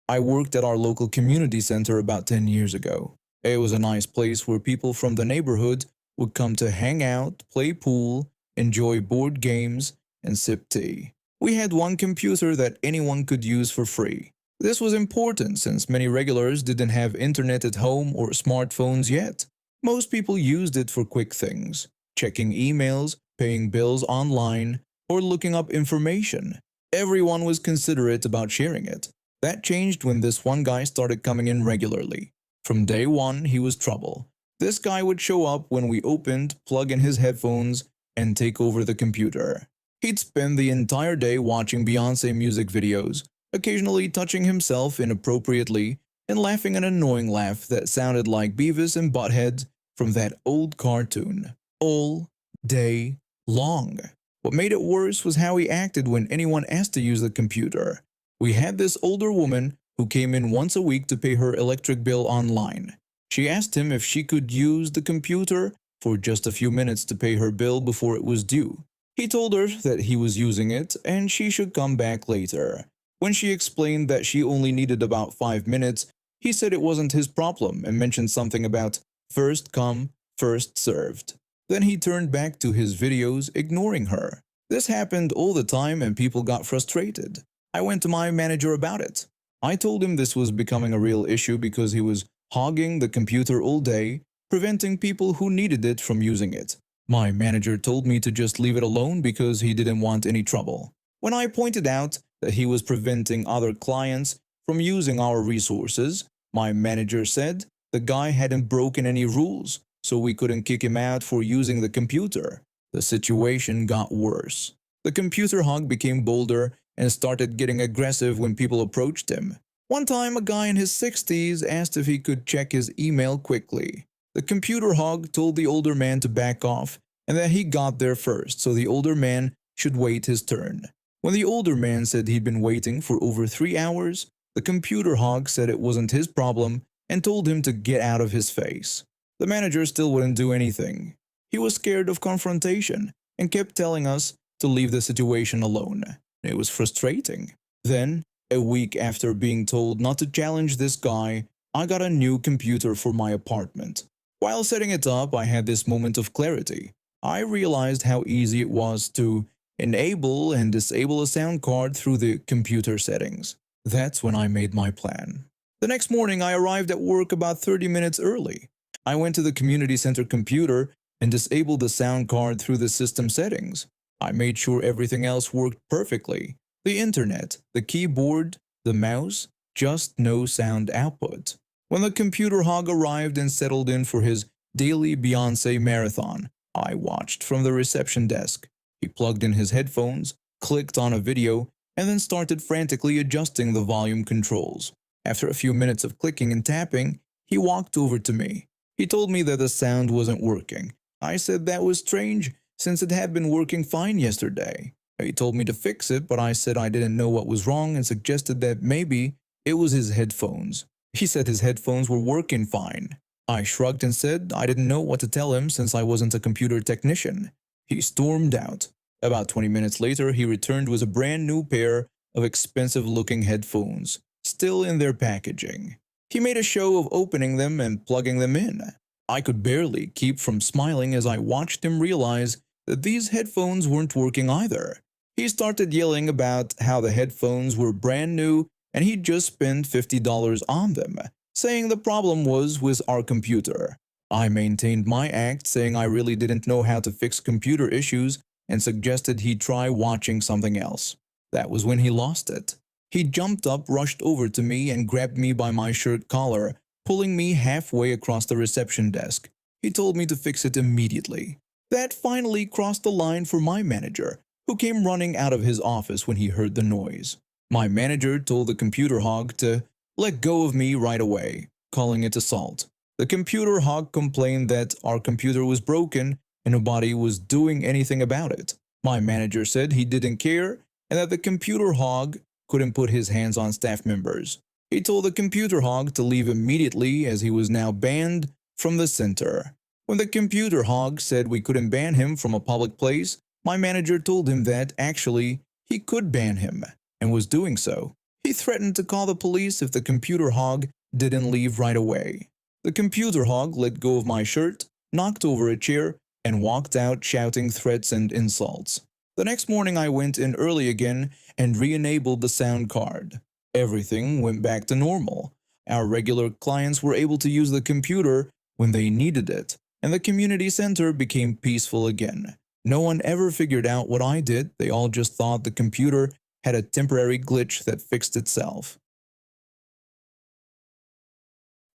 I worked at our local community center about 10 years ago. It was a nice place where people from the neighborhood would come to hang out, play pool, enjoy board games, and sip tea. We had one computer that anyone could use for free. This was important since many regulars didn't have internet at home or smartphones yet. Most people used it for quick things, checking emails, paying bills online, or looking up information. Everyone was considerate about sharing it. That changed when this one guy started coming in regularly. From day one, he was trouble. This guy would show up when we opened, plug in his headphones, and take over the computer. He'd spend the entire day watching Beyoncé music videos, occasionally touching himself inappropriately and laughing an annoying laugh that sounded like Beavis and Butthead from that old cartoon. All day long. What made it worse was how he acted when anyone asked to use the computer. We had this older woman who came in once a week to pay her electric bill online. She asked him if she could use the computer for just a few minutes to pay her bill before it was due. He told her that he was using it and she should come back later. When she explained that she only needed about 5 minutes, he said it wasn't his problem and mentioned something about first come, first served. Then he turned back to his videos, ignoring her. This happened all the time and people got frustrated. I went to my manager about it. I told him this was becoming a real issue because he was hogging the computer all day, preventing people who needed it from using it. My manager told me to just leave it alone because he didn't want any trouble. When I pointed out that he was preventing other clients from using our resources, my manager said the guy hadn't broken any rules, so we couldn't kick him out for using the computer. The situation got worse. The computer hog became bolder and started getting aggressive when people approached him. One time, a guy in his 60s asked if he could check his email quickly. The computer hog told the older man to back off and that he got there first, so the older man should wait his turn. When the older man said he'd been waiting for over 3 hours, the computer hog said it wasn't his problem and told him to get out of his face. The manager still wouldn't do anything. He was scared of confrontation and kept telling us to leave the situation alone. It was frustrating. Then, a week after being told not to challenge this guy, I got a new computer for my apartment. While setting it up, I had this moment of clarity. I realized how easy it was to enable and disable a sound card through the computer settings. That's when I made my plan. The next morning, I arrived at work about 30 minutes early. I went to the community center computer and disabled the sound card through the system settings. I made sure everything else worked perfectly. The internet, the keyboard, the mouse, just no sound output. When the computer hog arrived and settled in for his daily Beyoncé marathon, I watched from the reception desk. He plugged in his headphones, clicked on a video, and then started frantically adjusting the volume controls. After a few minutes of clicking and tapping, he walked over to me. He told me that the sound wasn't working. I said that was strange, since it had been working fine yesterday. He told me to fix it, but I said I didn't know what was wrong and suggested that maybe it was his headphones. He said his headphones were working fine. I shrugged and said I didn't know what to tell him since I wasn't a computer technician. He stormed out. About 20 minutes later, he returned with a brand new pair of expensive-looking headphones, still in their packaging. He made a show of opening them and plugging them in. I could barely keep from smiling as I watched him realize that these headphones weren't working either. He started yelling about how the headphones were brand new and he'd just spent $50 on them, saying the problem was with our computer. I maintained my act, saying I really didn't know how to fix computer issues and suggested he try watching something else. That was when he lost it. He jumped up, rushed over to me, and grabbed me by my shirt collar, pulling me halfway across the reception desk. He told me to fix it immediately. That finally crossed the line for my manager, who came running out of his office when he heard the noise. My manager told the computer hog to let go of me right away, calling it assault. The computer hog complained that our computer was broken and nobody was doing anything about it. My manager said he didn't care and that the computer hog couldn't put his hands on staff members. He told the computer hog to leave immediately as he was now banned from the center. When the computer hog said we couldn't ban him from a public place, my manager told him that actually he could ban him and was doing so. He threatened to call the police if the computer hog didn't leave right away. The computer hog let go of my shirt, knocked over a chair, and walked out shouting threats and insults. The next morning I went in early again and re-enabled the sound card. Everything went back to normal. Our regular clients were able to use the computer when they needed it, and the community center became peaceful again. No one ever figured out what I did, they all just thought the computer had a temporary glitch that fixed itself.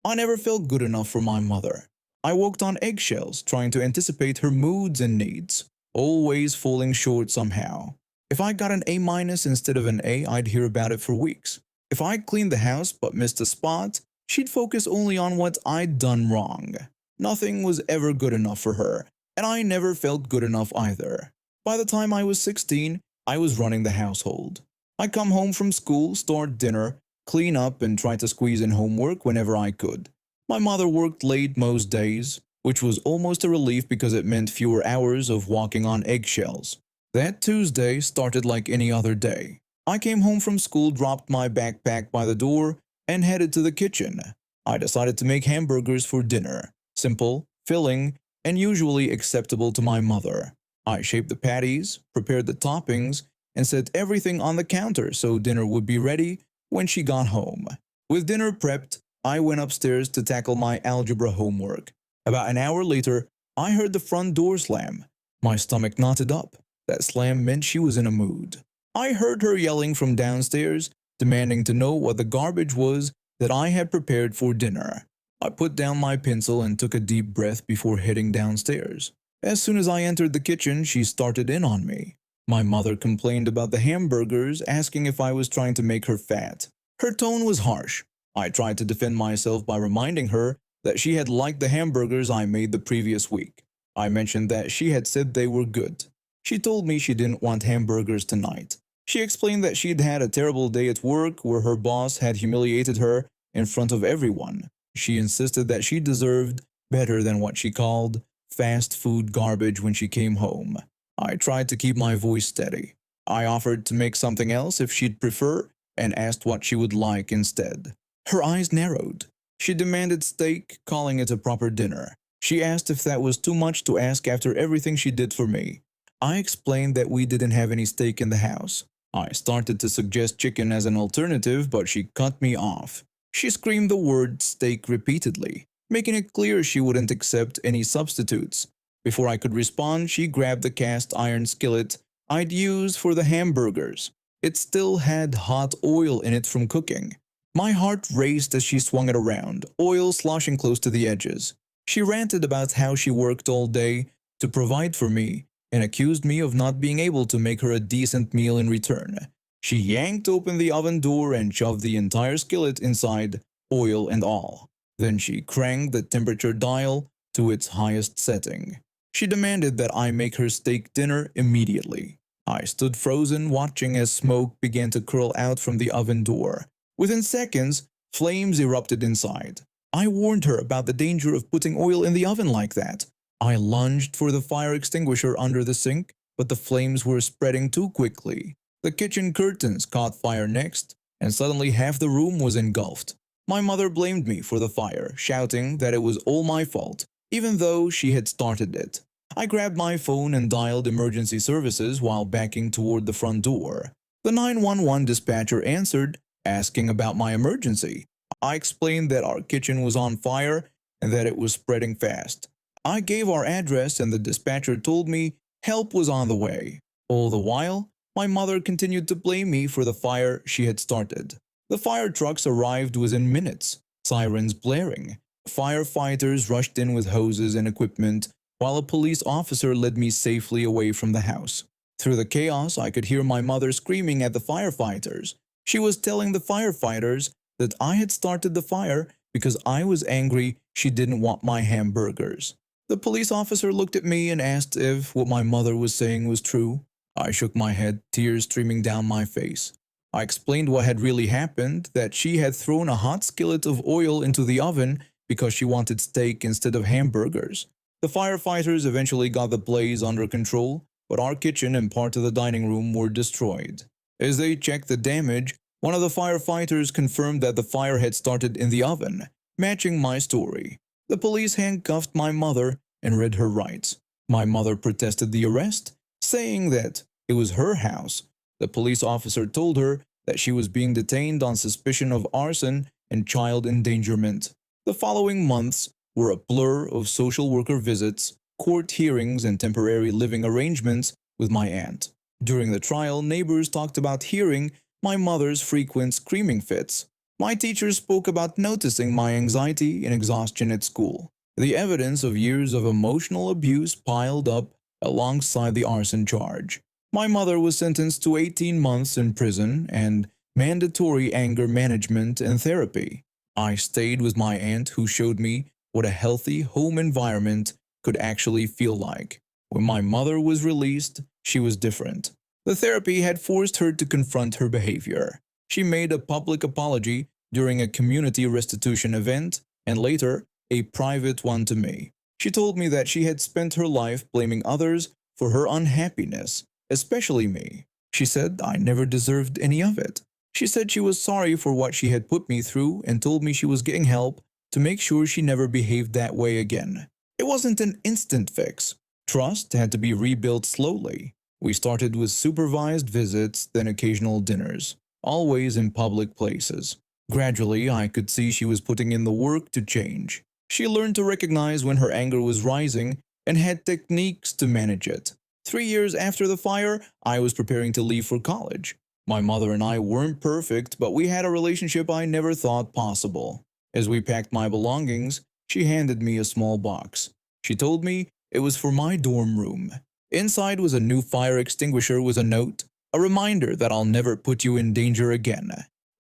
I never felt good enough for my mother. I walked on eggshells, trying to anticipate her moods and needs, always falling short somehow. If I got an A minus instead of an A, I'd hear about it for weeks. If I cleaned the house but missed a spot, she'd focus only on what I'd done wrong. Nothing was ever good enough for her, and I never felt good enough either. By the time I was 16, I was running the household. I'd come home from school, start dinner, clean up, and try to squeeze in homework whenever I could. My mother worked late most days, which was almost a relief because it meant fewer hours of walking on eggshells. That Tuesday started like any other day. I came home from school, dropped my backpack by the door, and headed to the kitchen. I decided to make hamburgers for dinner. Simple, filling, and usually acceptable to my mother. I shaped the patties, prepared the toppings, and set everything on the counter so dinner would be ready when she got home. With dinner prepped, I went upstairs to tackle my algebra homework. About an hour later, I heard the front door slam. My stomach knotted up. That slam meant she was in a mood. I heard her yelling from downstairs, demanding to know what the garbage was that I had prepared for dinner. I put down my pencil and took a deep breath before heading downstairs. As soon as I entered the kitchen, she started in on me. My mother complained about the hamburgers, asking if I was trying to make her fat. Her tone was harsh. I tried to defend myself by reminding her that she had liked the hamburgers I made the previous week. I mentioned that she had said they were good. She told me she didn't want hamburgers tonight. She explained that she'd had a terrible day at work where her boss had humiliated her in front of everyone. She insisted that she deserved better than what she called fast food garbage when she came home. I tried to keep my voice steady. I offered to make something else if she'd prefer and asked what she would like instead. Her eyes narrowed. She demanded steak, calling it a proper dinner. She asked if that was too much to ask after everything she did for me. I explained that we didn't have any steak in the house. I started to suggest chicken as an alternative, but she cut me off. She screamed the word steak repeatedly, making it clear she wouldn't accept any substitutes. Before I could respond, she grabbed the cast iron skillet I'd used for the hamburgers. It still had hot oil in it from cooking. My heart raced as she swung it around, oil sloshing close to the edges. She ranted about how she worked all day to provide for me and accused me of not being able to make her a decent meal in return. She yanked open the oven door and shoved the entire skillet inside, oil and all. Then she cranked the temperature dial to its highest setting. She demanded that I make her steak dinner immediately. I stood frozen, watching as smoke began to curl out from the oven door. Within seconds, flames erupted inside. I warned her about the danger of putting oil in the oven like that. I lunged for the fire extinguisher under the sink, but the flames were spreading too quickly. The kitchen curtains caught fire next, and suddenly half the room was engulfed. My mother blamed me for the fire, shouting that it was all my fault, even though she had started it. I grabbed my phone and dialed emergency services while backing toward the front door. The 911 dispatcher answered, asking about my emergency. I explained that our kitchen was on fire and that it was spreading fast. I gave our address and the dispatcher told me help was on the way. All the while, my mother continued to blame me for the fire she had started. The fire trucks arrived within minutes, sirens blaring. Firefighters rushed in with hoses and equipment, while a police officer led me safely away from the house. Through the chaos, I could hear my mother screaming at the firefighters. She was telling the firefighters that I had started the fire because I was angry she didn't want my hamburgers. The police officer looked at me and asked if what my mother was saying was true. I shook my head, tears streaming down my face. I explained what had really happened, that she had thrown a hot skillet of oil into the oven because she wanted steak instead of hamburgers. The firefighters eventually got the blaze under control, but our kitchen and part of the dining room were destroyed. As they checked the damage, One of the firefighters confirmed that the fire had started in the oven, matching my story. The police handcuffed my mother and read her rights. My mother protested the arrest, saying that it was her house. The police officer told her that she was being detained on suspicion of arson and child endangerment. The following months were a blur of social worker visits, court hearings, and temporary living arrangements with my aunt. During the trial, neighbors talked about hearing my mother's frequent screaming fits. My teachers spoke about noticing my anxiety and exhaustion at school. The evidence of years of emotional abuse piled up alongside the arson charge. My mother was sentenced to 18 months in prison and mandatory anger management and therapy. I stayed with my aunt, who showed me what a healthy home environment could actually feel like. When my mother was released, she was different. The therapy had forced her to confront her behavior. She made a public apology during a community restitution event and later a private one to me. She told me that she had spent her life blaming others for her unhappiness, especially me. She said I never deserved any of it. She said she was sorry for what she had put me through and told me she was getting help to make sure she never behaved that way again. It wasn't an instant fix. Trust had to be rebuilt slowly. We started with supervised visits, then occasional dinners, always in public places. Gradually, I could see she was putting in the work to change. She learned to recognize when her anger was rising and had techniques to manage it. 3 years after the fire, I was preparing to leave for college. My mother and I weren't perfect, but we had a relationship I never thought possible. As we packed my belongings, she handed me a small box. She told me it was for my dorm room. Inside was a new fire extinguisher with a note, a reminder that I'll never put you in danger again.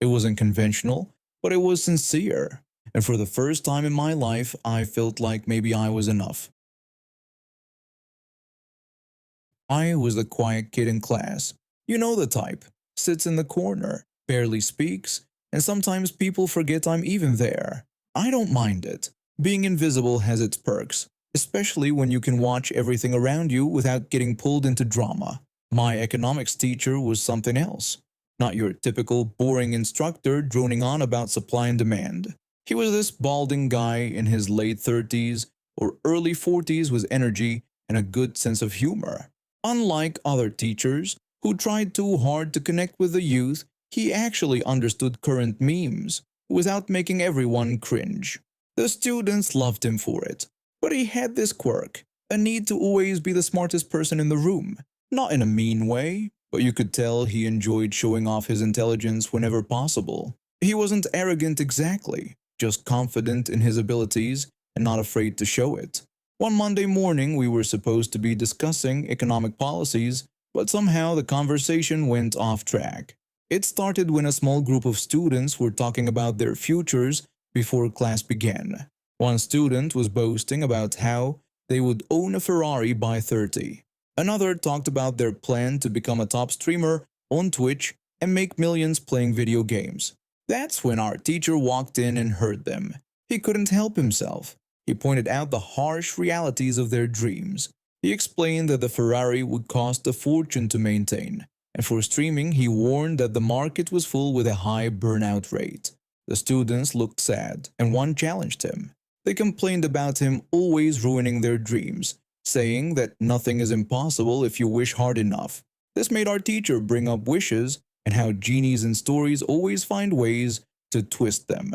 It wasn't conventional, but it was sincere. And for the first time in my life, I felt like maybe I was enough. I was the quiet kid in class. You know the type. Sits in the corner, barely speaks, and sometimes people forget I'm even there. I don't mind it. Being invisible has its perks, especially when you can watch everything around you without getting pulled into drama. My economics teacher was something else. Not your typical boring instructor droning on about supply and demand. He was this balding guy in his late 30s or early 40s with energy and a good sense of humor. Unlike other teachers who tried too hard to connect with the youth, he actually understood current memes without making everyone cringe. The students loved him for it, but he had this quirk, a need to always be the smartest person in the room. Not in a mean way, but you could tell he enjoyed showing off his intelligence whenever possible. He wasn't arrogant exactly, just confident in his abilities and not afraid to show it. One Monday morning, we were supposed to be discussing economic policies, but somehow the conversation went off track. It started when a small group of students were talking about their futures before class began. One student was boasting about how they would own a Ferrari by 30. Another talked about their plan to become a top streamer on Twitch and make millions playing video games. That's when our teacher walked in and heard them. He couldn't help himself. He pointed out the harsh realities of their dreams. He explained that the Ferrari would cost a fortune to maintain, and for streaming he warned that the market was full with a high burnout rate. The students looked sad, and one challenged him. They complained about him always ruining their dreams, saying that nothing is impossible if you wish hard enough. This made our teacher bring up wishes and how genies in stories always find ways to twist them.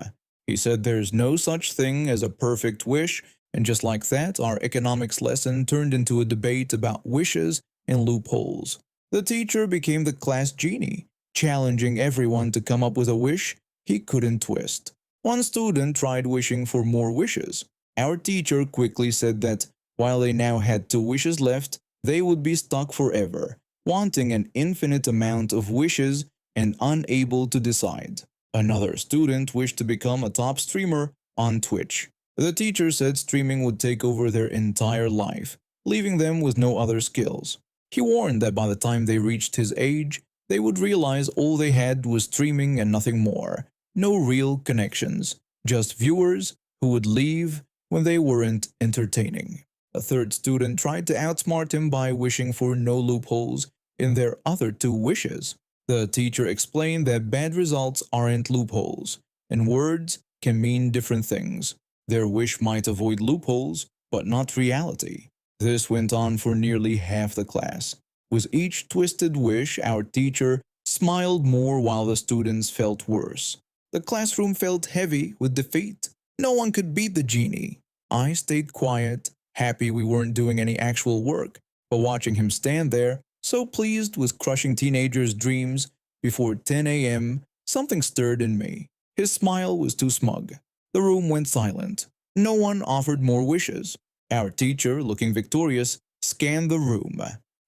He said there's no such thing as a perfect wish, and just like that, our economics lesson turned into a debate about wishes and loopholes. The teacher became the class genie, challenging everyone to come up with a wish he couldn't twist. One student tried wishing for more wishes. Our teacher quickly said that while they now had 2 wishes left, they would be stuck forever, wanting an infinite amount of wishes and unable to decide. Another student wished to become a top streamer on Twitch. The teacher said streaming would take over their entire life, leaving them with no other skills. He warned that by the time they reached his age, they would realize all they had was streaming and nothing more. No real connections, just viewers who would leave when they weren't entertaining. A third student tried to outsmart him by wishing for no loopholes in their other 2 wishes. The teacher explained that bad results aren't loopholes, and words can mean different things. Their wish might avoid loopholes, but not reality. This went on for nearly half the class. With each twisted wish, our teacher smiled more while the students felt worse. The classroom felt heavy with defeat. No one could beat the genie. I stayed quiet, happy we weren't doing any actual work, but watching him stand there, so pleased with crushing teenagers' dreams before 10 a.m., something stirred in me. His smile was too smug. The room went silent. No one offered more wishes. Our teacher, looking victorious, scanned the room.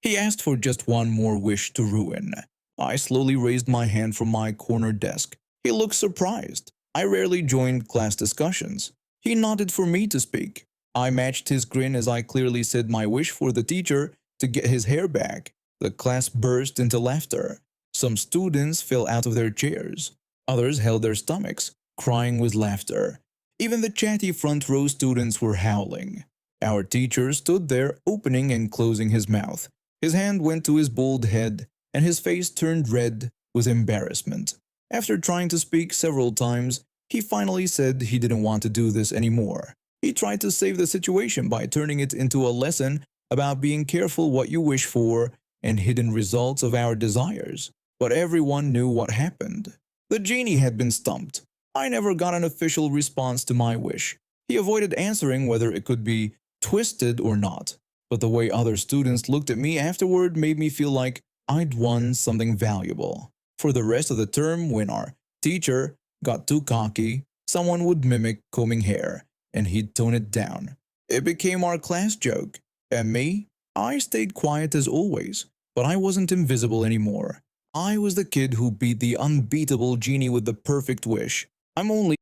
He asked for just one more wish to ruin. I slowly raised my hand from my corner desk. He looked surprised. I rarely joined class discussions. He nodded for me to speak. I matched his grin as I clearly said my wish for the teacher to get his hair back. The class burst into laughter. Some students fell out of their chairs. Others held their stomachs, crying with laughter. Even the chatty front row students were howling. Our teacher stood there, opening and closing his mouth. His hand went to his bald head, and his face turned red with embarrassment. After trying to speak several times, he finally said he didn't want to do this anymore. He tried to save the situation by turning it into a lesson about being careful what you wish for and hidden results of our desires. But everyone knew what happened. The genie had been stumped. I never got an official response to my wish. He avoided answering whether it could be twisted or not. But the way other students looked at me afterward made me feel like I'd won something valuable. For the rest of the term, when our teacher got too cocky, someone would mimic combing hair, and he'd tone it down. It became our class joke. And me? I stayed quiet as always, but I wasn't invisible anymore. I was the kid who beat the unbeatable genie with the perfect wish. I'm only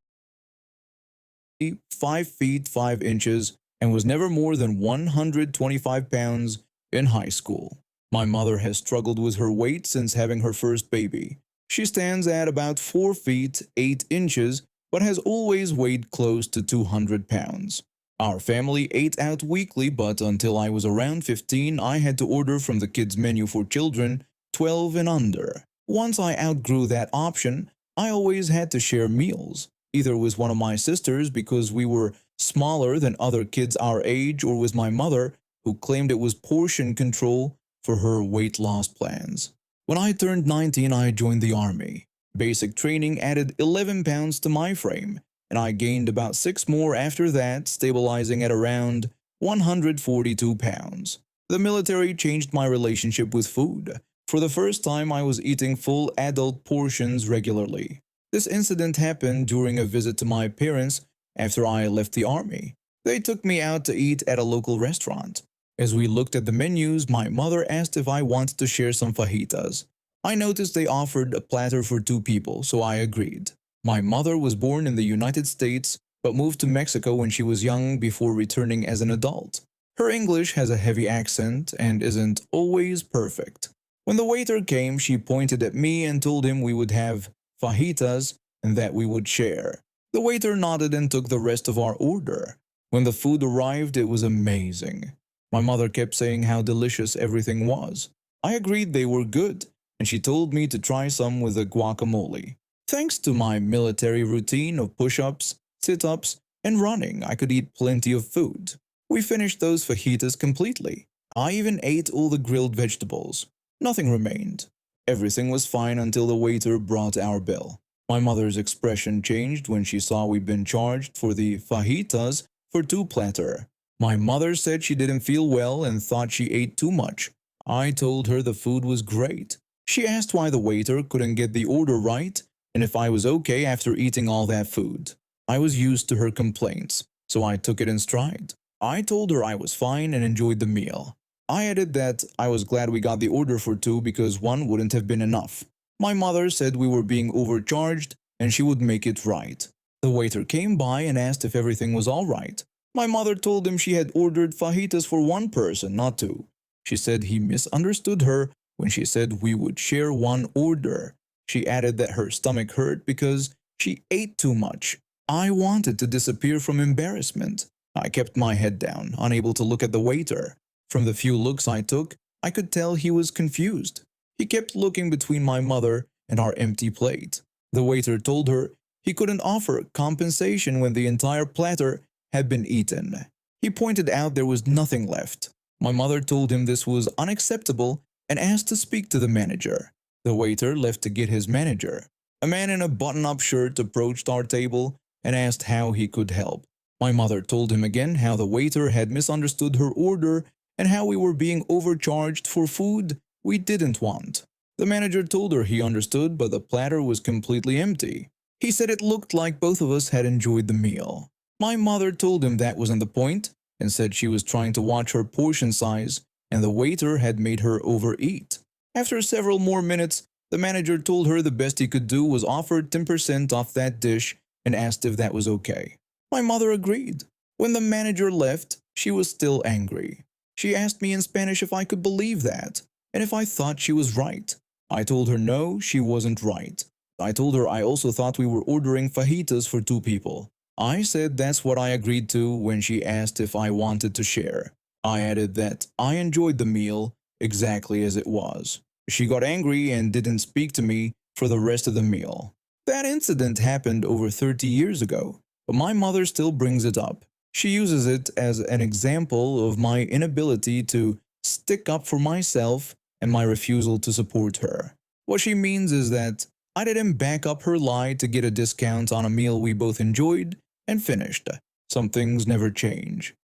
5 feet 5 inches and was never more than 125 pounds in high school. My mother has struggled with her weight since having her first baby. She stands at about 4 feet 8 inches but has always weighed close to 200 pounds. Our family ate out weekly, but until I was around 15, I had to order from the kids' menu for children 12 and under. Once I outgrew that option, I always had to share meals, either with one of my sisters because we were smaller than other kids our age, or with my mother, who claimed it was portion control for her weight loss plans. When I turned 19, I joined the army. Basic training added 11 pounds to my frame, and I gained about 6 more after that, stabilizing at around 142 pounds. The military changed my relationship with food. For the first time, I was eating full adult portions regularly. This incident happened during a visit to my parents after I left the army. They took me out to eat at a local restaurant. As we looked at the menus, my mother asked if I wanted to share some fajitas. I noticed they offered a platter for 2 people, so I agreed. My mother was born in the United States but moved to Mexico when she was young before returning as an adult. Her English has a heavy accent and isn't always perfect. When the waiter came, she pointed at me and told him we would have fajitas and that we would share. The waiter nodded and took the rest of our order. When the food arrived, it was amazing. My mother kept saying how delicious everything was. I agreed they were good, and she told me to try some with the guacamole. Thanks to my military routine of push-ups, sit-ups, and running, I could eat plenty of food. We finished those fajitas completely. I even ate all the grilled vegetables. Nothing remained. Everything was fine until the waiter brought our bill. My mother's expression changed when she saw we'd been charged for the fajitas for 2 platter. My mother said she didn't feel well and thought she ate too much. I told her the food was great. She asked why the waiter couldn't get the order right and if I was okay after eating all that food. I was used to her complaints, so I took it in stride. I told her I was fine and enjoyed the meal. I added that I was glad we got the order for 2 because 1 wouldn't have been enough. My mother said we were being overcharged and she would make it right. The waiter came by and asked if everything was all right. My mother told him she had ordered fajitas for 1 person, not 2. She said he misunderstood her when she said we would share 1 order. She added that her stomach hurt because she ate too much. I wanted to disappear from embarrassment. I kept my head down, unable to look at the waiter. From the few looks I took, I could tell he was confused. He kept looking between my mother and our empty plate. The waiter told her he couldn't offer compensation when the entire platter had been eaten. He pointed out there was nothing left. My mother told him this was unacceptable and asked to speak to the manager. The waiter left to get his manager. A man in a button-up shirt approached our table and asked how he could help. My mother told him again how the waiter had misunderstood her order and how we were being overcharged for food we didn't want. The manager told her he understood, but the platter was completely empty. He said it looked like both of us had enjoyed the meal. My mother told him that wasn't the point and said she was trying to watch her portion size and the waiter had made her overeat. After several more minutes, the manager told her the best he could do was offer 10% off that dish and asked if that was okay. My mother agreed. When the manager left, she was still angry. She asked me in Spanish if I could believe that and if I thought she was right. I told her no, she wasn't right. I told her I also thought we were ordering fajitas for 2 people. I said that's what I agreed to when she asked if I wanted to share. I added that I enjoyed the meal exactly as it was. She got angry and didn't speak to me for the rest of the meal. That incident happened over 30 years ago, but my mother still brings it up. She uses it as an example of my inability to stick up for myself and my refusal to support her. What she means is that I didn't back up her lie to get a discount on a meal we both enjoyed and finished. Some things never change.